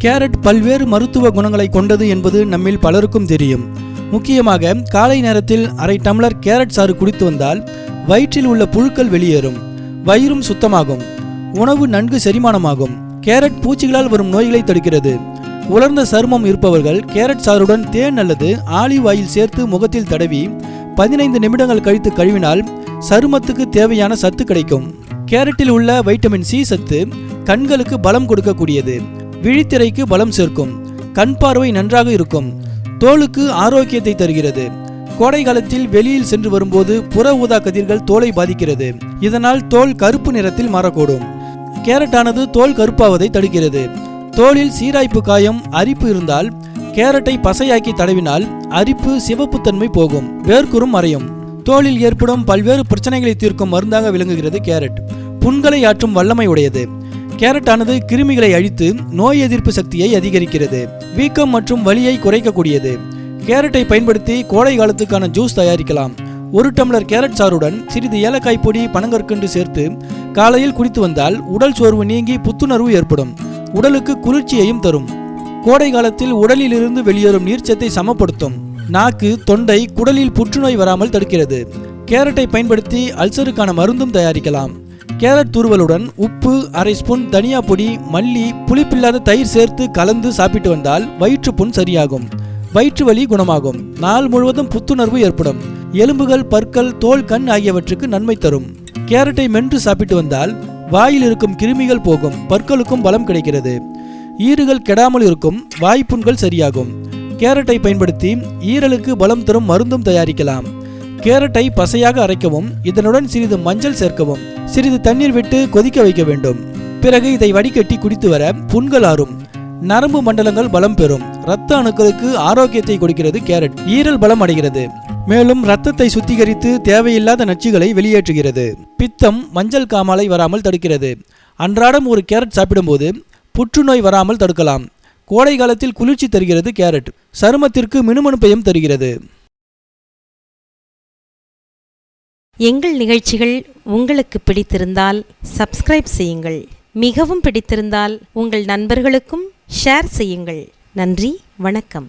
Carrot பல்வேறு மருத்துவ குணங்களை கொண்டது என்பது நம்மில் பலருக்கும் தெரியும். முக்கியமாக காலை நேரத்தில் அரை டம்ளர் கேரட் சாறு குடித்து வந்தால் வயிற்றில் உள்ள புழுக்கள் வெளியேறும், வயிறும் சுத்தமாகும், உணவு நன்கு செரிமானமாகும். கேரட் பூச்சிகளால் வரும் நோய்களை தடுக்கிறது. உலர்ந்த சருமம் இருப்பவர்கள் கேரட் சாறுடன் தேன் அல்லது ஆலிவ் ஆயில் சேர்த்து முகத்தில் தடவி 15 நிமிடங்கள் கழித்து கழுவினால் சருமத்துக்கு தேவையான சத்து கிடைக்கும். கேரட்டில் உள்ள வைட்டமின் சி சத்து கண்களுக்கு பலம் கொடுக்கக்கூடியது, விழித்திரைக்கு பலம் சேர்க்கும், கண் பார்வை நன்றாக இருக்கும், தோலுக்கு ஆரோக்கியத்தை தருகிறது. கோடை காலத்தில் வெளியில் சென்று வரும்போது புற ஊதா கதிர்கள் தோலை பாதிக்கிறது. இதனால் தோல் கருப்பு நிறத்தில் மாறக்கூடும். கேரட் ஆனது தோல் கருப்பாவதை தடுக்கிறது. தோலில் சீராய்ப்பு காயம், அரிப்பு இருந்தால் கேரட்டை பசையாக்கி தடவினால் அரிப்பு சிவப்புத்தன்மை போகும், வேர்க்குறும் மறையும். தோலில் ஏற்படும் பல்வேறு பிரச்சனைகளை தீர்க்கும் மருந்தாக விளங்குகிறது கேரட். புண்களை ஆற்றும் வல்லமை உடையது. கேரட் ஆனது கிருமிகளை அழித்து நோய் எதிர்ப்பு சக்தியை அதிகரிக்கிறது. வீக்கம் மற்றும் வலியை குறைக்கக்கூடியது. கேரட்டை பயன்படுத்தி கோடை காலத்துக்கான ஜூஸ் தயாரிக்கலாம். 1 டம்ளர் கேரட் சாறுடன் சிறிது ஏலக்காய் பொடி, பனங்கற்கண்டு சேர்த்து காலையில் குடித்து வந்தால் உடல் சோர்வு நீங்கி புத்துணர்வு ஏற்படும், உடலுக்கு குளிர்ச்சியையும் தரும். கோடை காலத்தில் உடலில் இருந்து வெளியேறும் நீர்ச்சத்தை சமப்படுத்தும். நாக்கு, தொண்டை, குடலில் புற்றுநோய் வராமல் தடுக்கிறது. கேரட்டை பயன்படுத்தி அல்சருக்கான மருந்தும் தயாரிக்கலாம். கேரட் துருவலுடன் உப்பு, அரை ஸ்பூன் தனியா பொடி, மல்லி, புளிப்பில்லாத தயிர் சேர்த்து கலந்து சாப்பிட்டு வந்தால் வயிற்று புண் சரியாகும், வயிற்று வலி குணமாகும், நாள் முழுவதும் புத்துணர்வு ஏற்படும். எலும்புகள், பற்கள், தோல், கண் ஆகியவற்றுக்கு நன்மை தரும். கேரட்டை மென்று சாப்பிட்டு வந்தால் வாயில் இருக்கும் கிருமிகள் போகும், பற்களுக்கும் பலம் கிடைக்கிறது. ஈறுகள் கெடாமல் இருக்கும், வாய்ப்புண்கள் சரியாகும். கேரட்டை பயன்படுத்தி ஈரலுக்கு பலம் தரும் மருந்தும் தயாரிக்கலாம். கேரட்டை பசையாக அரைக்கவும், இதனுடன் சிறிது மஞ்சள் சேர்க்கவும், சிறிது தண்ணீர் விட்டு கொதிக்க வைக்க வேண்டும். பிறகு இதை வடிகட்டி குடித்து வர புண்கள் ஆறும், நரம்பு மண்டலங்கள் பலம் பெறும். இரத்த அணுக்களுக்கு ஆரோக்கியத்தை கொடுக்கிறது கேரட். ஈரல் பலம் அடைகிறது. மேலும் இரத்தத்தை சுத்திகரித்து தேவையில்லாத நச்சுகளை வெளியேற்றுகிறது. பித்தம், மஞ்சள் காமாலை வராமல் தடுக்கிறது. அன்றாடம் ஒரு கேரட் சாப்பிடும்போது புற்றுநோய் வராமல் தடுக்கலாம். கோடை காலத்தில் குளிர்ச்சி தருகிறது கேரட். சருமத்திற்கு மினுமினுப்பையும் தருகிறது. எங்கள் நிகழ்ச்சிகள் உங்களுக்கு பிடித்திருந்தால் சப்ஸ்கிரைப் செய்யுங்கள். மிகவும் பிடித்திருந்தால் உங்கள் நண்பர்களுக்கும் ஷேர் செய்யுங்கள். நன்றி, வணக்கம்.